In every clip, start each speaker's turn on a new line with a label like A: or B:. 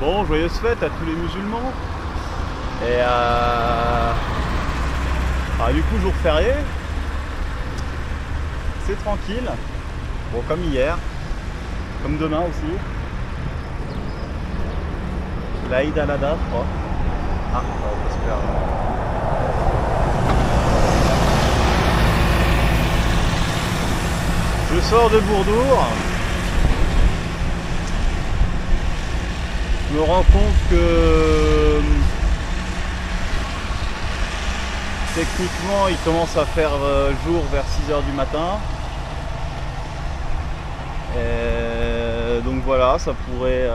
A: Bon, joyeuse fête à tous les musulmans. Et du coup, jour férié, c'est tranquille. Bon, comme hier, comme demain aussi. L'Aïd al-Adha, je crois. Ah, on va se faire. Je sors de Bourdour. Je me rends compte que techniquement il commence à faire jour vers 6 h du matin. Et donc voilà, ça pourrait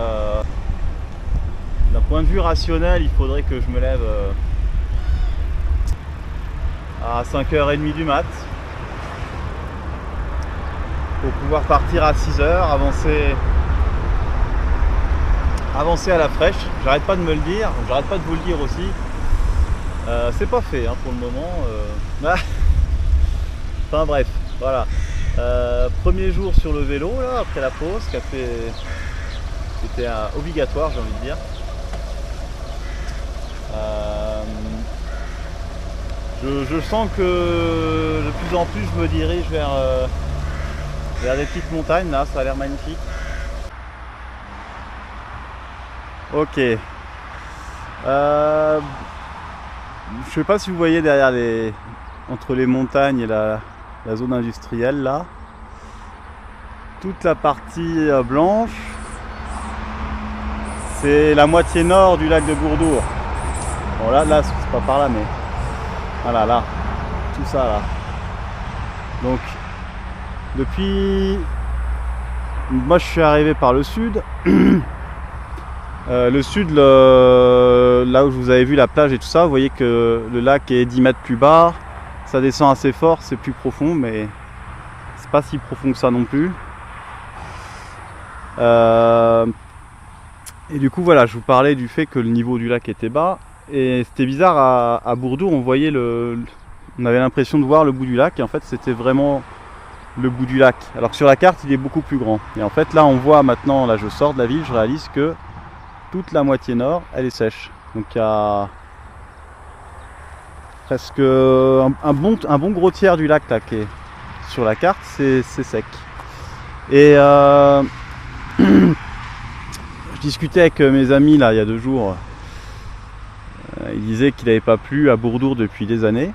A: d'un point de vue rationnel, il faudrait que je me lève à 5 h 30 du mat pour pouvoir partir à 6 h, avancer à la fraîche. J'arrête pas de me le dire, j'arrête pas de vous le dire aussi. C'est pas fait pour le moment. Enfin bref, voilà. Premier jour sur le vélo là, après la pause, qui était obligatoire, j'ai envie de dire. Je sens que de plus en plus je me dirige vers des petites montagnes là, ça a l'air magnifique. Ok. Je sais pas si vous voyez derrière entre les montagnes et la zone industrielle là, toute la partie blanche, c'est la moitié nord du lac de Bourdour. Bon là c'est pas par là, mais voilà, là, tout ça là. Donc moi je suis arrivé par le sud. Le sud, là où je vous avais vu la plage et tout ça, vous voyez que le lac est 10 mètres plus bas, ça descend assez fort, c'est plus profond, mais c'est pas si profond que ça non plus. Et du coup voilà, je vous parlais du fait que le niveau du lac était bas, et c'était bizarre, à Bourdour on voyait on avait l'impression de voir le bout du lac, et en fait c'était vraiment le bout du lac, alors que sur la carte il est beaucoup plus grand. Et en fait là on voit maintenant, là je sors de la ville, je réalise que toute la moitié nord elle est sèche, donc il y a presque un bon gros tiers du lac là qui est sur la carte, c'est sec. Et je discutais avec mes amis là il y a 2 jours, ils disaient qu'il n'avait pas plu à Bourdour depuis des années.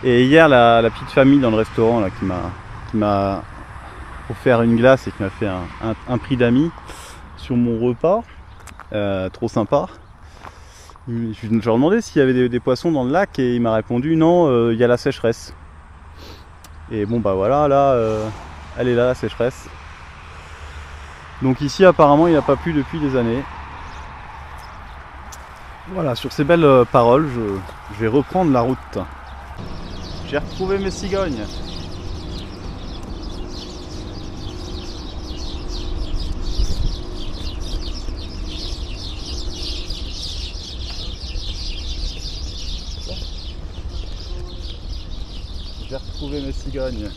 A: Et hier la petite famille dans le restaurant là, qui m'a offert une glace et qui m'a fait un prix d'amis sur mon repas, trop sympa. Je leur demandais s'il y avait des poissons dans le lac et il m'a répondu non, il y a la sécheresse. Et bon bah voilà, là elle est là, la sécheresse. Donc ici apparemment il n'y a pas plu depuis des années. Voilà, sur ces belles paroles, je vais reprendre la route. J'ai retrouvé mes cigognes. J'ai retrouvé mes cigognes.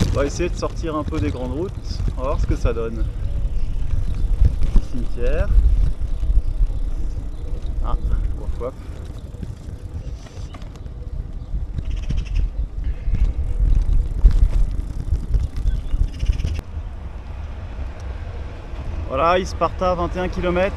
A: On va essayer de sortir un peu des grandes routes, on va voir ce que ça donne. Cimetière. Ah, waf waf. Voilà, Isparta, 21 km.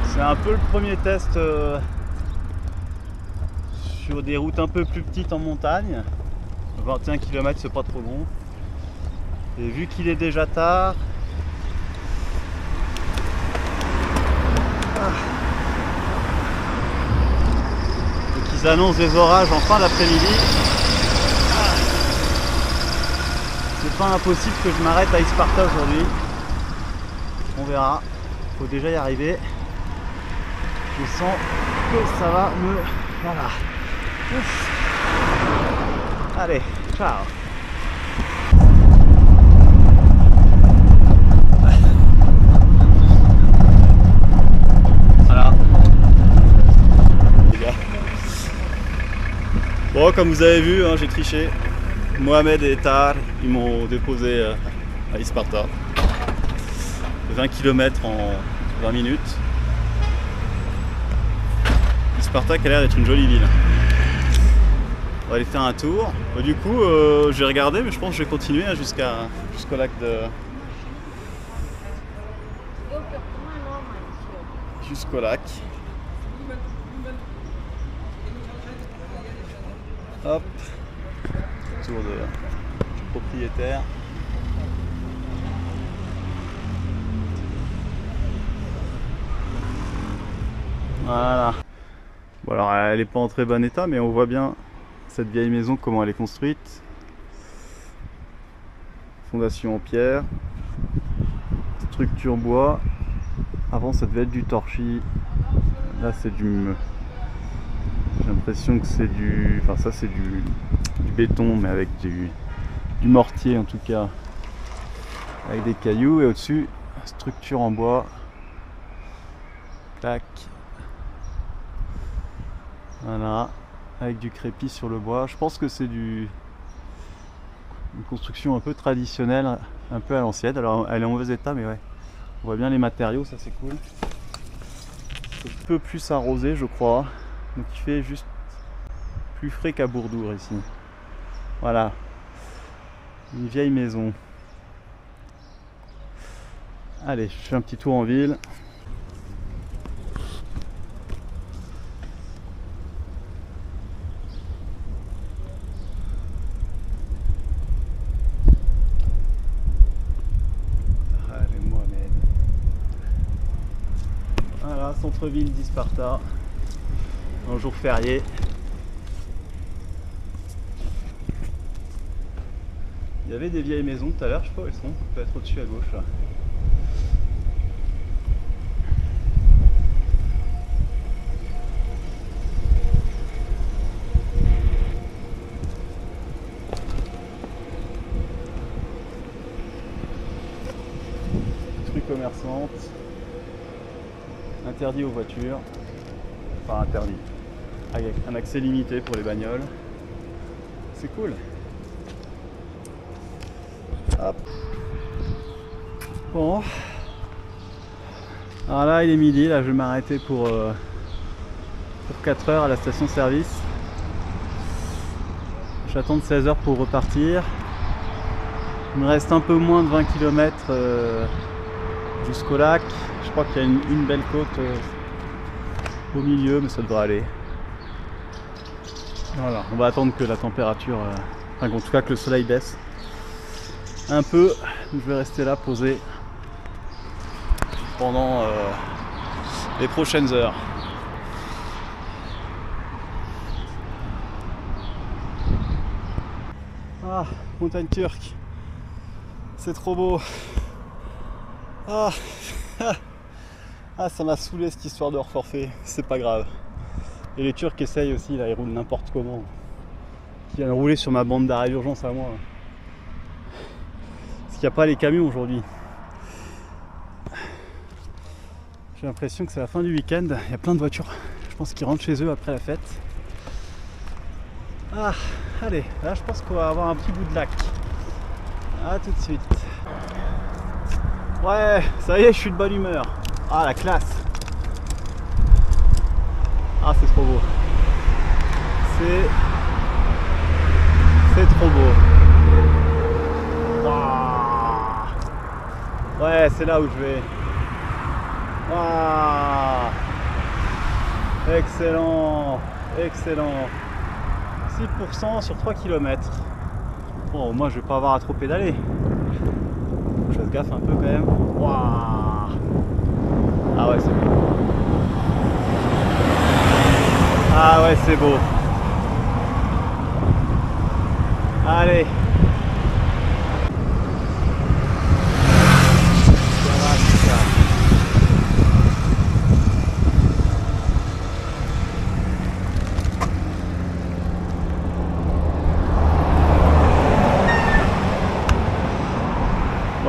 A: C'est un peu le premier test sur des routes un peu plus petites en montagne. 21 km c'est pas trop long. Et vu qu'il est déjà tard, et qu'ils annoncent des orages en fin d'après-midi, c'est pas impossible que je m'arrête à Isparta aujourd'hui. On verra, faut déjà y arriver. Je sens que ça va me Voilà. Ouf. Allez, ciao. Voilà. Les gars. Bon, comme vous avez vu, hein, j'ai triché. Mohamed et Tahar, ils m'ont déposé à Isparta. 20 km en 20 minutes. Isparta qui a l'air d'être une jolie ville. On va aller faire un tour. Du coup, j'ai regardé, mais je pense que je vais continuer hein, jusqu'au lac de... Jusqu'au lac. Hop. Tour du propriétaire. Voilà. Bon alors elle n'est pas en très bon état, mais on voit bien cette vieille maison, comment elle est construite. Fondation en pierre, structure bois. Avant ça devait être du torchis. Là c'est du... J'ai l'impression que c'est du... Enfin ça c'est du béton, mais avec du mortier en tout cas. Avec des cailloux et au-dessus, structure en bois. Tac. Voilà, avec du crépi sur le bois. Je pense que c'est une construction un peu traditionnelle, un peu à l'ancienne. Alors elle est en mauvais état, mais ouais, on voit bien les matériaux, ça c'est cool. Un peu plus arrosé, je crois. Donc il fait juste plus frais qu'à Bourdour ici. Voilà, une vieille maison. Allez, je fais un petit tour en ville. Centre-ville d'Isparta, un jour férié. Il y avait des vieilles maisons tout à l'heure, je sais pas où elles sont, peut-être au-dessus à gauche là. Rue commerçante. Interdit aux voitures, enfin interdit, avec un accès limité pour les bagnoles. C'est cool. Hop. Bon. Alors là il est midi, là je vais m'arrêter pour 4 heures à la station service. J'attends de 16 heures pour repartir. Il me reste un peu moins de 20 km jusqu'au lac. Je crois qu'il y a une belle côte au milieu, mais ça devrait aller. Voilà, on va attendre que la température, enfin en tout cas que le soleil baisse un peu. Je vais rester là posé pendant les prochaines heures. Ah, montagne turque, c'est trop beau. Ah. Ah, ça m'a saoulé cette histoire de hors forfait, c'est pas grave. Et les Turcs essayent aussi, là ils roulent n'importe comment. Ils viennent rouler sur ma bande d'arrêt d'urgence à moi. Parce qu'il n'y a pas les camions aujourd'hui. J'ai l'impression que c'est la fin du week-end, il y a plein de voitures, je pense qu'ils rentrent chez eux après la fête. Ah, allez, là je pense qu'on va avoir un petit bout de lac. A tout de suite. Ouais, ça y est, je suis de bonne humeur. Ah, la classe. Ah, c'est trop beau. C'est trop beau. Waouh. Ouais, c'est là où je vais. Waouh. Excellent. Excellent. 6% sur 3 km. Bon, moi je vais pas avoir à trop pédaler. Faut que je fasse gaffe un peu quand même. Waouh. Ah ouais, c'est beau. Ah ouais, c'est beau. Allez.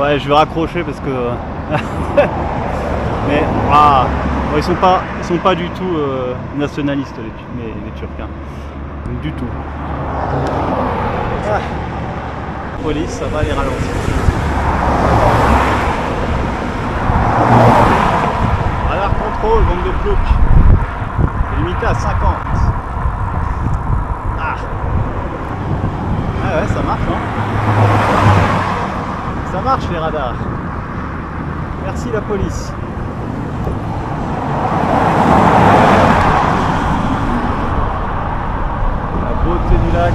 A: Ouais, je vais raccrocher parce que... Mais bon, ils sont pas du tout nationalistes les Turcs. Hein. Du tout. Ah. Police, ça va les ralentir. Radar contrôle, bande de ploucs. Limité à 50. Ah ouais, ça marche, hein. Ça marche les radars. Merci la police. La beauté du lac.